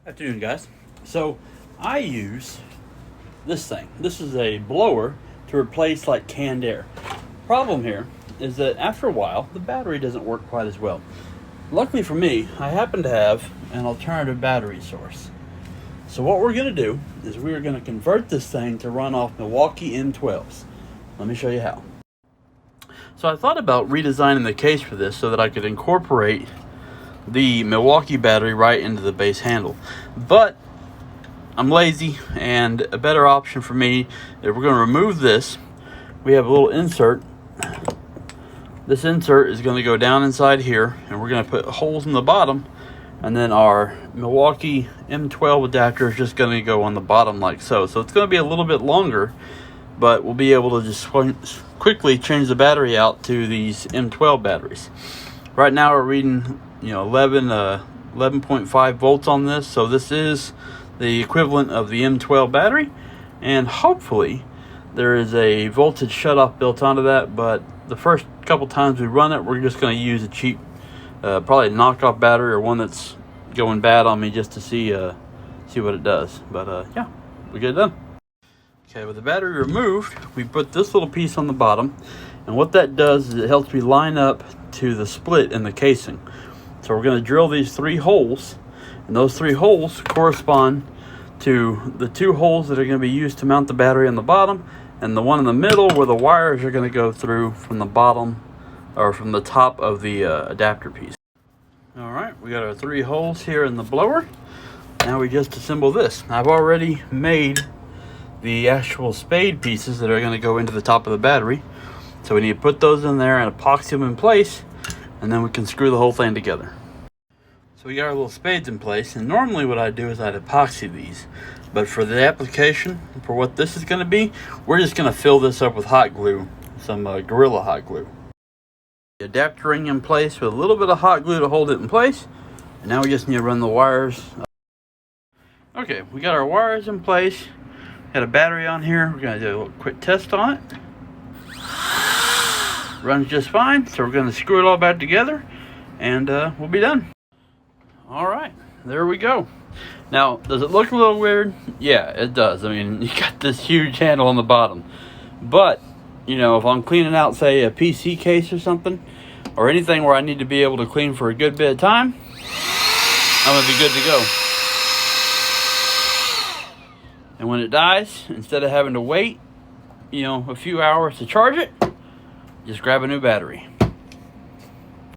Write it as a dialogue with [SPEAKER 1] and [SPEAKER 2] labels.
[SPEAKER 1] Afternoon, guys. So I use this thing. This is a blower to replace like canned air. Problem here is that after a while the battery doesn't work quite as well. Luckily for me, I happen to have an alternative battery source. So what we're going to do is we're going to convert this thing to run off Milwaukee M12s. Let me show you how. So I thought about redesigning the case for this so that I could incorporate the Milwaukee battery right into the base handle, but I'm lazy, and a better option for me is we're going to remove this. We have a little insert. This insert is going to go down inside here, and we're going to put holes in the bottom, and then our Milwaukee M12 adapter is just going to go on the bottom like so. So it's going to be a little bit longer, but we'll be able to just quickly change the battery out to these M12 batteries. Right now we're reading 11.5 volts on this, so this is the equivalent of the M12 battery, and hopefully there is a voltage shutoff built onto that, but the first couple times we run it, we're just going to use a cheap probably a knockoff battery or one that's going bad on me, just to see what it does. But yeah, we get it done. Okay, with the battery removed, we put this little piece on the bottom, and what that does is it helps me line up to the split in the casing. So we're going to drill these 3 holes, and those 3 holes correspond to the 2 holes that are going to be used to mount the battery on the bottom, and the one in the middle where the wires are going to go through from the bottom or from the top of the adapter piece. All right, we got our 3 holes here in the blower. Now we just assemble this. I've already made the actual spade pieces that are going to go into the top of the battery, so we need to put those in there and epoxy them in place, and then we can screw the whole thing together. So we got our little spades in place, and normally what I do is I'd epoxy these, but for the application, for what this is going to be, we're just going to fill this up with hot glue, some Gorilla hot glue. The adapter ring in place with a little bit of hot glue to hold it in place, and now we just need to run the wires. Okay, we got our wires in place, got a battery on here. We're going to do a little quick test on it. Runs just fine, so we're going to screw it all back together, and we'll be done. All right, there we go. Now, does it look a little weird? Yeah, it does. I mean, you got this huge handle on the bottom, but if I'm cleaning out, say, a PC case or something, or anything where I need to be able to clean for a good bit of time, I'm going to be good to go. And when it dies, instead of having to wait a few hours to charge it, just grab a new battery.